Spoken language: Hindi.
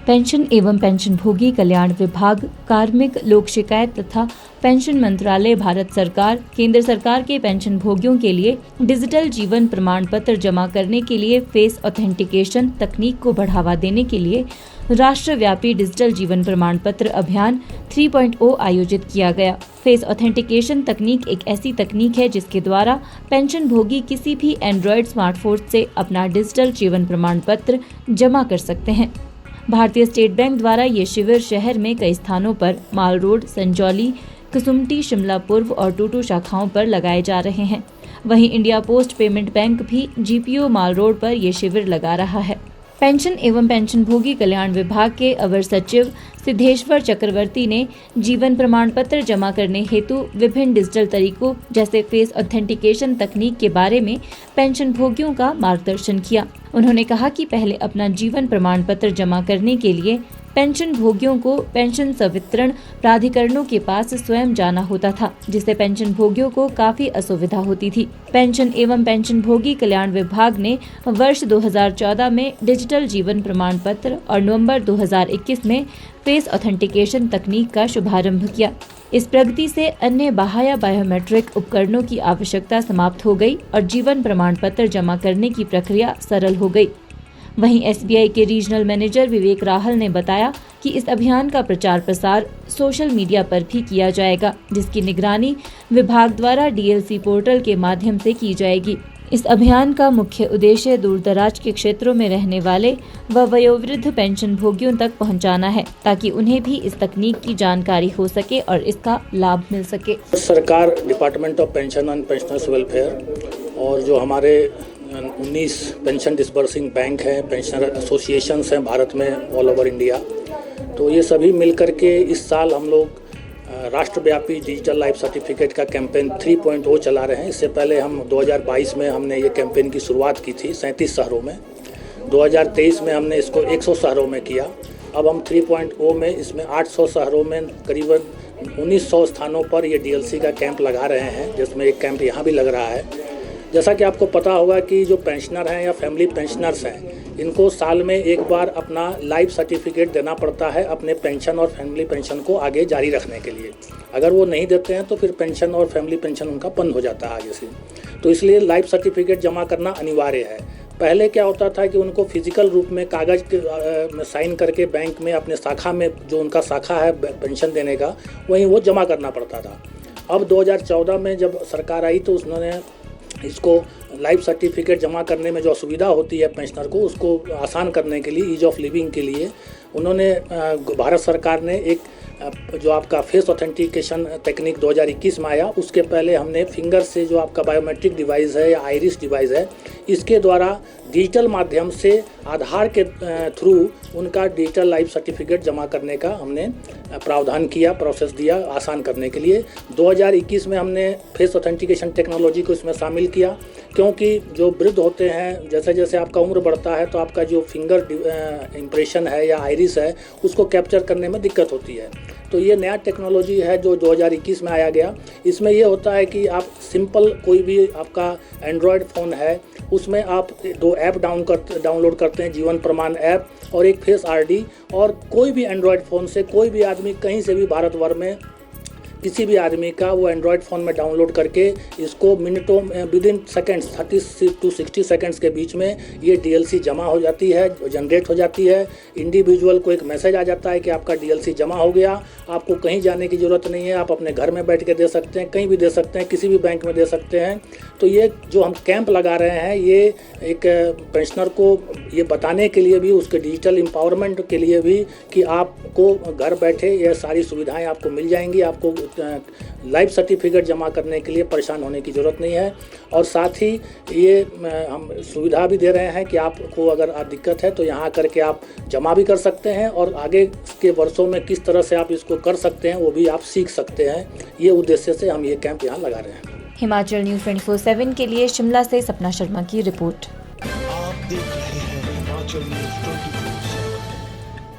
पेंशन एवं पेंशनभोगी कल्याण विभाग, कार्मिक लोक शिकायत तथा पेंशन मंत्रालय, भारत सरकार, केंद्र सरकार के पेंशन भोगियों के लिए डिजिटल जीवन प्रमाण पत्र जमा करने के लिए फेस ऑथेंटिकेशन तकनीक को बढ़ावा देने के लिए राष्ट्रव्यापी डिजिटल जीवन प्रमाण पत्र अभियान 3.0 आयोजित किया गया। फेस ऑथेंटिकेशन तकनीक एक ऐसी तकनीक है जिसके द्वारा पेंशन भोगी किसी भी एंड्रॉयड स्मार्टफोन से अपना डिजिटल जीवन प्रमाण पत्र जमा कर सकते हैं। भारतीय स्टेट बैंक द्वारा ये शिविर शहर में कई स्थानों पर माल रोड, संजौली, कुसुम्पटी, शिमला पूर्व और टूटू शाखाओं पर लगाए जा रहे हैं। वहीं इंडिया पोस्ट पेमेंट बैंक भी GPO माल रोड पर ये शिविर लगा रहा है। पेंशन एवं पेंशनभोगी कल्याण विभाग के अवर सचिव सिद्धेश्वर चक्रवर्ती ने जीवन प्रमाण पत्र जमा करने हेतु विभिन्न डिजिटल तरीकों जैसे फेस ऑथेंटिकेशन तकनीक के बारे में पेंशन भोगियों का मार्गदर्शन किया। उन्होंने कहा कि पहले अपना जीवन प्रमाण पत्र जमा करने के लिए पेंशन भोगियों को पेंशन संवितरण प्राधिकरणों के पास स्वयं जाना होता था, जिससे पेंशन भोगियों को काफी असुविधा होती थी। पेंशन एवं पेंशनभोगी कल्याण विभाग ने वर्ष 2014 में डिजिटल जीवन प्रमाण पत्र और नवंबर 2021 में फेस ऑथेंटिकेशन तकनीक का शुभारंभ किया। इस प्रगति से अन्य बाह्य बायोमेट्रिक उपकरणों की आवश्यकता समाप्त हो गई और जीवन प्रमाण पत्र जमा करने की प्रक्रिया सरल हो गई। वहीं SBI के रीजनल मैनेजर विवेक राहल ने बताया कि इस अभियान का प्रचार प्रसार सोशल मीडिया पर भी किया जाएगा, जिसकी निगरानी विभाग द्वारा DLC पोर्टल के माध्यम से की जाएगी। इस अभियान का मुख्य उद्देश्य दूरदराज के क्षेत्रों में रहने वाले व वयोवृद्ध पेंशन भोगियों तक पहुंचाना है, ताकि उन्हें भी इस तकनीक की जानकारी हो सके और इसका लाभ मिल सके। सरकार, department of pension and pensioners welfare और जो हमारे 19 पेंशन डिस्बर्सिंग बैंक हैं, पेंशनर एसोसिएशंस हैं भारत में ऑल ओवर इंडिया, तो ये सभी मिलकर के इस साल हम लोग राष्ट्रव्यापी डिजिटल लाइफ सर्टिफिकेट का कैंपेन 3.0 चला रहे हैं। इससे पहले हम 2022 में हमने ये कैंपेन की शुरुआत की थी 37 शहरों में। 2023 में हमने इसको 100 शहरों में किया। अब हम 3.0 में इसमें 800 शहरों में करीबन 1900 स्थानों पर ये DLC का कैंप लगा रहे हैं, जिसमें एक कैंप यहाँ भी लग रहा है। जैसा कि आपको पता होगा कि जो पेंशनर हैं या फैमिली पेंशनर्स हैं, इनको साल में एक बार अपना लाइफ सर्टिफिकेट देना पड़ता है अपने पेंशन और फैमिली पेंशन को आगे जारी रखने के लिए। अगर वो नहीं देते हैं तो फिर पेंशन और फैमिली पेंशन उनका बंद हो जाता है आगे से। तो इसलिए लाइफ सर्टिफिकेट जमा करना अनिवार्य है। पहले क्या होता था कि उनको फिजिकल रूप में कागज़ में साइन करके बैंक में अपने शाखा में जो उनका शाखा है पेंशन देने का, वहीं वो जमा करना पड़ता था। अब 2014 में जब सरकार आई तो उन्होंने इसको लाइफ सर्टिफिकेट जमा करने में जो असुविधा होती है पेंशनर को, उसको आसान करने के लिए, ईज ऑफ लिविंग के लिए उन्होंने भारत सरकार ने एक जो आपका फेस ऑथेंटिकेशन टेक्निक 2021 में आया, उसके पहले हमने फिंगर से जो आपका बायोमेट्रिक डिवाइस है या आइरिस डिवाइस है, इसके द्वारा डिजिटल माध्यम से आधार के थ्रू उनका डिजिटल लाइफ सर्टिफिकेट जमा करने का हमने प्रावधान किया, प्रोसेस दिया आसान करने के लिए। 2021 में हमने फेस ऑथेंटिकेशन टेक्नोलॉजी को इसमें शामिल किया, क्योंकि जो वृद्ध होते हैं, जैसे जैसे आपका उम्र बढ़ता है तो आपका जो फिंगर इम्प्रेशन है या आइरिस है, उसको कैप्चर करने में दिक्कत होती है। तो ये नया टेक्नोलॉजी है जो 2021 में आया गया। इसमें ये होता है कि आप सिंपल कोई भी आपका एंड्रॉयड फ़ोन है, उसमें आप 2 ऐप डाउनलोड करते हैं, जीवन प्रमाण ऐप और एक फेस RD, और कोई भी एंड्रॉयड फ़ोन से कोई भी आदमी कहीं से भी भारतवर्ष में किसी भी आदमी का वो एंड्रॉयड फ़ोन में डाउनलोड करके इसको मिनटों में, with in seconds, 30 to 60 seconds के बीच में ये DLC जमा हो जाती है, जनरेट हो जाती है। इंडिविजुअल को एक मैसेज आ जाता है कि आपका DLC जमा हो गया। आपको कहीं जाने की ज़रूरत नहीं है, आप अपने घर में बैठ के दे सकते हैं, कहीं भी दे सकते हैं, किसी भी बैंक में दे सकते हैं। तो ये जो हम कैंप लगा रहे हैं, ये एक पेंशनर को ये बताने के लिए भी, उसके डिजिटल एम्पावरमेंट के लिए भी, कि आपको घर बैठे ये सारी सुविधाएँ आपको मिल जाएंगी। आपको लाइफ सर्टिफिकेट जमा करने के लिए परेशान होने की ज़रूरत नहीं है। और साथ ही ये हम सुविधा भी दे रहे हैं कि आपको अगर दिक्कत है तो यहाँ करके आप जमा भी कर सकते हैं, और आगे के वर्षों में किस तरह से आप इसको कर सकते हैं वो भी आप सीख सकते हैं। ये उद्देश्य से हम ये कैंप यहाँ लगा रहे हैं। हिमाचल न्यूज़ 24/7 के लिए शिमला से सपना शर्मा की रिपोर्ट। आप देख रहे हैं हिमाचल न्यूज़ 24।